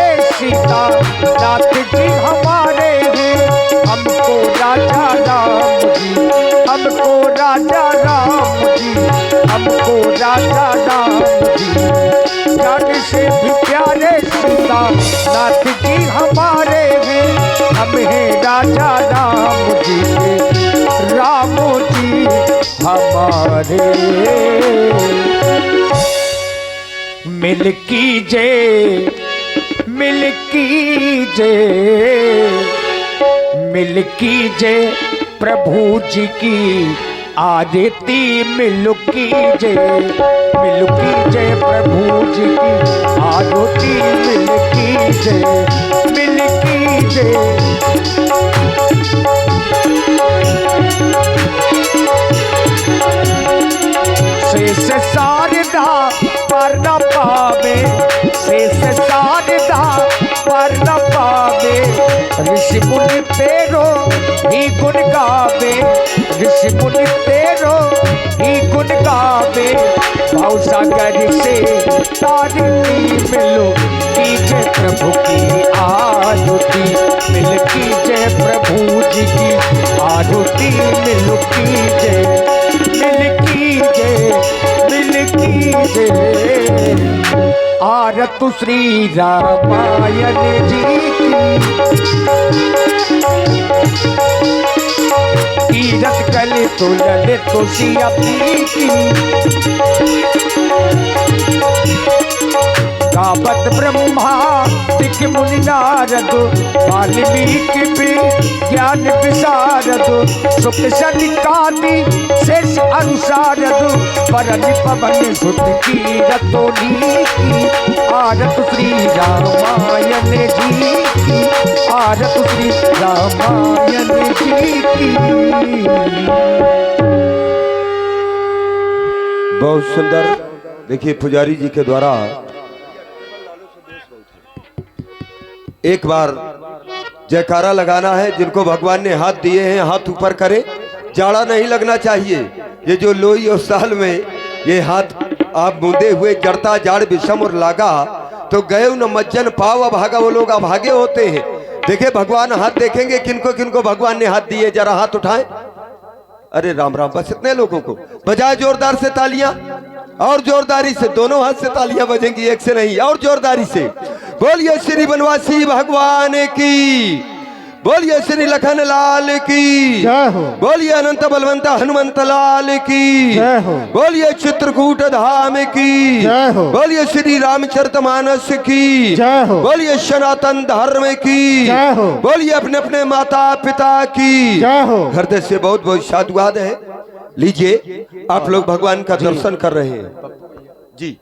प्यारे सीता नाथ जी हमारे हैं। हमको राजा राम जी, हमको राजा राम जी, हमको राजा राम जी, जान से भी प्यारे सीता नाथ जी हमारे हैं। हम हैं राजा राम जी के, राम जी हमारे। मिल कीजिए, मिल कीजिए, मिल कीजिए प्रभु जी की आरती मिल कीजिए, मिल कीजिए प्रभु जी की आरती मिल कीजिए, मिल कीजिए। शेष शारदा पर न पावे, शेष शारदा पर न पावे, ऋषि मुनि तेरो ही गुण गावे, ऋषि मुनि तेरो ही गुण गावे। भाव सागर से तारती मिलो कीजिए प्रभु की आरती, मिल कीजिए प्रभु जी की आरती मिल कीजिए, मिल कीजिए, मिल कीजिए। आरती श्री रामायण जी की, कीरत कले तो लले तो सिया की, गावत ब्रह्मा तिक मुनि नारद, वाल्मीकि भी ज्ञान विशारद, सुख सनिकादि शेष अनुसारद, परन पवन सुत कीरतोनी की। आरत श्री रामायण जी की, आरत श्री रामायण जी की। बहुत सुंदर। देखिए पुजारी जी के द्वारा एक बार जयकारा लगाना है। जिनको भगवान ने हाथ दिए हैं हाथ ऊपर करे, जाड़ा नहीं लगना चाहिए। ये जो लोई और साल में ये हाथ आप बूंदे हुए जड़ता जाड़ विषम और लागा, तो गए न मज्जन पाव अभागा, वो लोग अभागे होते हैं। देखिए भगवान हाथ देखेंगे किनको किनको भगवान ने हाथ दिए, जरा हाथ उठाएं। अरे राम राम, बस इतने लोगों को बजाए जोरदार से तालियां, और जोरदारी से, दोनों हाथ से तालियां बजेंगी, एक से नहीं, और जोरदारी से। बोलिए श्री बनवासी भगवान की, बोलिए श्री लखन लाल की जय हो, बोलिए अनंत बलवंत हनुमंत लाल की जय हो, बोलिए चित्रकूट धाम की जय हो, बोलिए श्री रामचरितमानस की जय हो, बोलिए सनातन धर्म की जय हो, बोलिए अपने अपने माता पिता की जय हो। हृदय से बहुत बहुत साधुवाद है। लीजिए, आप लोग भगवान का दर्शन कर रहे हैं जी।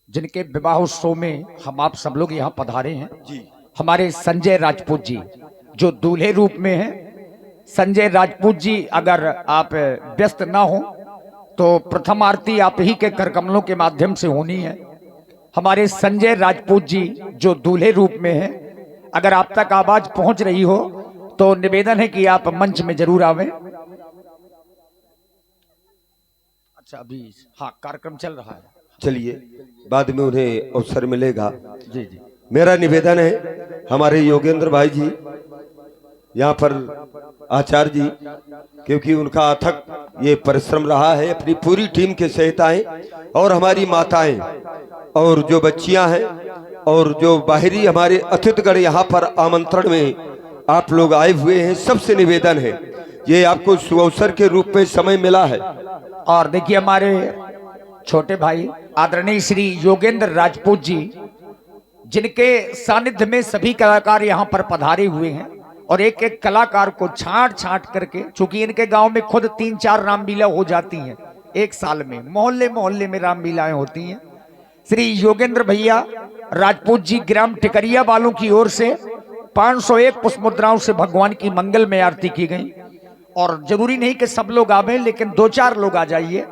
जिनके विवाह उत्सव में हम आप सब लोग यहाँ पधारे हैं जी। हमारे संजय राजपूत जी, जो दूल्हे रूप में हैं। संजय राजपूत जी, अगर आप व्यस्त ना हो तो प्रथम आरती आप ही के करकमलों के माध्यम से होनी है। हमारे संजय राजपूत जी जो दूल्हे रूप में हैं, अगर आप तक आवाज पहुंच रही हो तो निवेदन है कि आप मंच में जरूर आवें। अच्छा, अभी हाँ कार्यक्रम चल रहा है, चलिए बाद में उन्हें अवसर मिलेगा। जी जी। मेरा निवेदन है हमारे योगेंद्र भाई जी यहाँ पर आचार्य जी, क्योंकि उनका अथक ये परिश्रम रहा है, अपनी पूरी टीम के सहित आए, और हमारी माताएं और जो बच्चियां हैं और जो बाहरी हमारे अतिथिगण यहाँ पर आमंत्रण में आप लोग आए हुए हैं, सबसे निवेदन है ये आपको सुअवसर के रूप में समय मिला है। और देखिए हमारे छोटे भाई आदरणीय श्री योगेंद्र राजपूत जी, जिनके सानिध्य में सभी कलाकार यहाँ पर पधारे हुए हैं, और एक एक कलाकार को छांट छांट करके, चूंकि इनके गांव में खुद 3-4 रामलीला हो जाती हैं एक साल में, मोहल्ले मोहल्ले में रामलीलाएं होती हैं। श्री योगेंद्र भैया राजपूत जी ग्राम टिकरिया वालों की ओर से 501 पुष्प मुद्राओं से भगवान की मंगलमय आरती की गई। और जरूरी नहीं कि सब लोग आवे, लेकिन 2-4 लोग आ जाइए।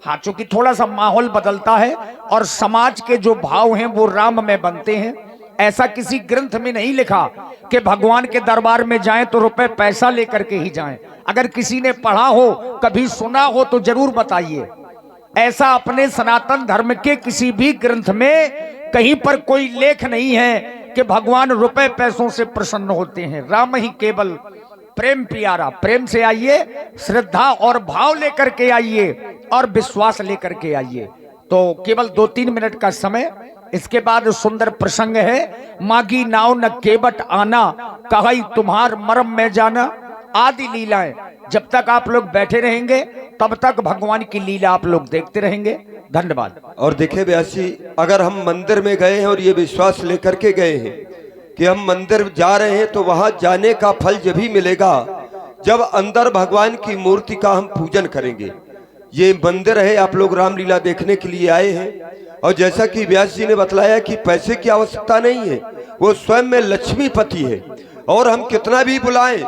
हाँ, चूंकि थोड़ा सा माहौल बदलता है और समाज के जो भाव हैं वो राम में बनते हैं। ऐसा किसी ग्रंथ में नहीं लिखा कि भगवान के दरबार में जाएं तो रुपए पैसा लेकर के ही जाएं। अगर किसी ने पढ़ा हो, कभी सुना हो तो जरूर बताइए। ऐसा अपने सनातन धर्म के किसी भी ग्रंथ में कहीं पर कोई लेख नहीं है कि भगवान रुपए पैसों से प्रसन्न होते हैं। राम ही केवल प्रेम प्यारा। प्रेम से आइए, श्रद्धा और भाव लेकर के आइए और विश्वास लेकर के आइए। तो केवल 2-3 मिनट का समय, इसके बाद सुंदर प्रसंग है। मागी नाव न केवट आना, कहाई तुम्हार मरम में जाना, आदि लीलाएं। जब तक आप लोग बैठे रहेंगे तब तक भगवान की लीला आप लोग देखते रहेंगे। धन्यवाद। और देखिए व्यास जी, अगर हम मंदिर में गए हैं और ये विश्वास लेकर के गए हैं कि हम मंदिर जा रहे हैं, तो वहां जाने का फल जब भी मिलेगा जब अंदर भगवान की मूर्ति का हम पूजन करेंगे। ये मंदिर है, आप लोग रामलीला देखने के लिए आए हैं, और जैसा कि व्यास जी ने बतलाया कि पैसे की आवश्यकता नहीं है, वो स्वयं में लक्ष्मीपति है। और हम कितना भी बुलाएं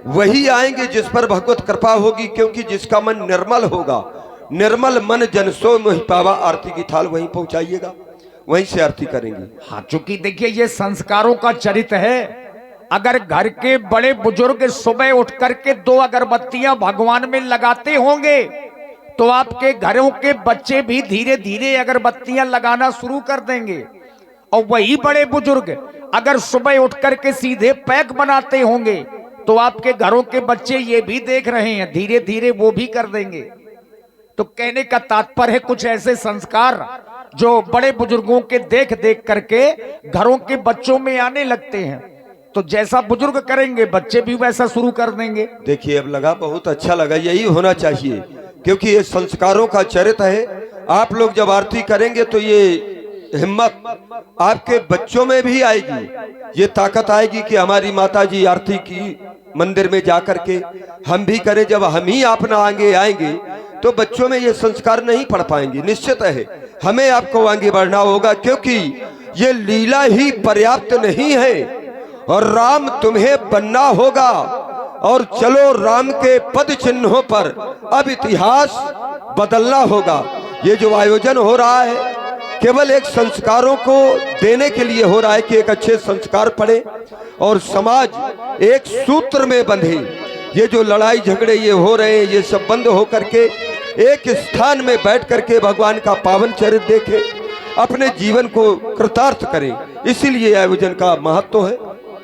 वही आएंगे जिस पर भगवत कृपा होगी, क्योंकि जिसका मन निर्मल होगा, निर्मल मन जन सो मोहि पावा, आरती की थाल वहीं पहुंचाइएगा, वहीं से आरती करेंगे। हाँ, चूंकि देखिए ये संस्कारों का चरित्र है। अगर घर के बड़े बुजुर्ग सुबह उठ करके 2 अगरबत्तियां भगवान में लगाते होंगे तो आपके घरों के बच्चे भी धीरे धीरे अगरबत्तियां लगाना शुरू कर देंगे। और वही बड़े बुजुर्ग अगर सुबह उठ करके सीधे पैक बनाते होंगे तो आपके घरों के बच्चे ये भी देख रहे हैं, धीरे धीरे वो भी कर देंगे। तो कहने का तात्पर्य है कुछ ऐसे संस्कार जो बड़े बुजुर्गों के देख देख करके घरों के बच्चों में आने लगते हैं। तो जैसा बुजुर्ग करेंगे बच्चे भी वैसा शुरू कर देंगे। देखिए अब लगा, बहुत अच्छा लगा, यही होना चाहिए, क्योंकि ये संस्कारों का चरित्र है। आप लोग जब आरती करेंगे तो ये हिम्मत आपके बच्चों में भी आएगी, ये ताकत आएगी कि हमारी माता जी आरती की मंदिर में जाकर के हम भी करें। जब हम ही अपना आगे आएंगे तो बच्चों में ये संस्कार नहीं पढ़ पाएंगे। निश्चित है हमें आपको आगे बढ़ना होगा, क्योंकि ये लीला ही पर्याप्त नहीं है और राम तुम्हें बनना होगा। और चलो राम के पद चिन्हों पर अब इतिहास बदलना होगा। ये जो आयोजन हो रहा है केवल एक संस्कारों को देने के लिए हो रहा है कि एक अच्छे संस्कार पड़े और समाज एक सूत्र में बंधे। ये जो लड़ाई झगड़े ये हो रहे हैं, ये सब बंद हो करके एक स्थान में बैठ करके भगवान का पावन चरित्र देखें, अपने जीवन को कृतार्थ करें। इसीलिए आयोजन का महत्व है।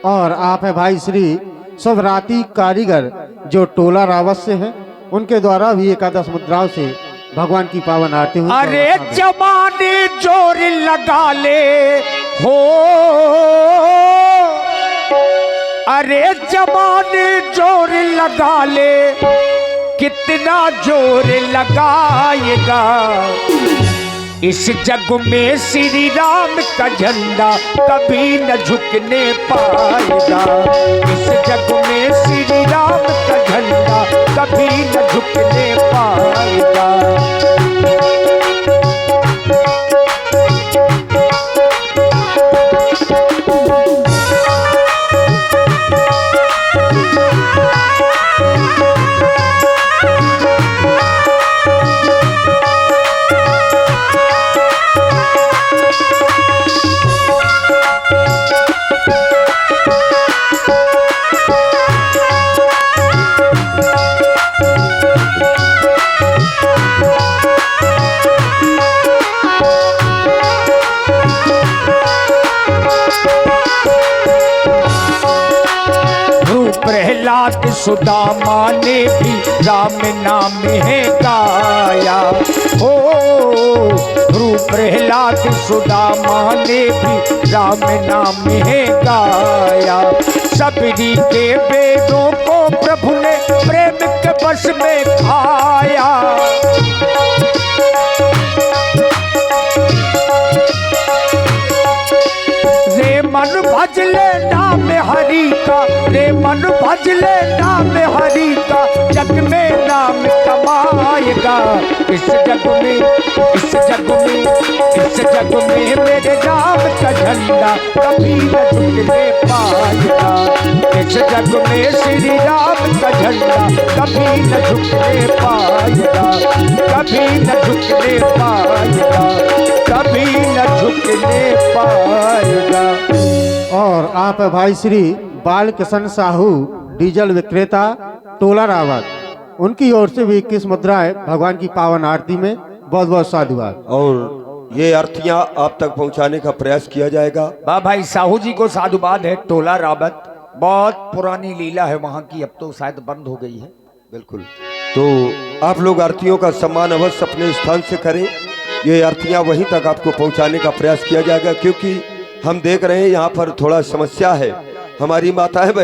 और आप है भाई श्री स्वराती कारीगर जो टोला रावत से हैं, उनके द्वारा भी एकादश मुद्राओं से भगवान की पावन आरती हुई। अरे जमाने जोर लगा ले हो, अरे जमाने जोर लगा ले, कितना जोर लगाएगा। इस जग में श्री राम का झंडा कभी न झुकने पाएगा। इस जग में श्री राम का झंडा कभी न झुकने पाएगा। प्रहलाद सुदामा ने भी राम नाम है गाया हो। प्रहलाद सुदामा ने भी राम नाम है गाया। सबरी के वेदों को प्रभु ने प्रेम के बस में खाया। रे मन भज ले नाम हरि का, रे मन भज ले नाम हरि का, जग में नाम कमाएगा। इस जग में, इस जग में, इस जग में मेरे राम का झंडा कभी न झुकने पाएगा। इस जग में श्री राम का झंडा कभी न झुकने पाएगा, कभी न झुकने पाएगा, कभी न झुकने पाएगा। और आप भाई श्री बालकिशन साहू डीजल विक्रेता टोला रावत, उनकी ओर से भी 21 मुद्राएं भगवान की पावन आरती में बहुत बहुत साधुवाद। और ये अर्थियां आप तक पहुंचाने का प्रयास किया जाएगा। वाह भाई साहू जी को साधुवाद है। टोला रावत बहुत पुरानी लीला है वहां की, अब तो शायद बंद हो गई है। बिल्कुल। तो आप लोग आरतियों का सम्मान अवश्य अपने स्थान से करें। ये आरतियां वहीं तक आपको पहुंचाने का प्रयास किया जाएगा, क्योंकि हम देख रहे हैं यहाँ पर थोड़ा समस्या है। हमारी माताएं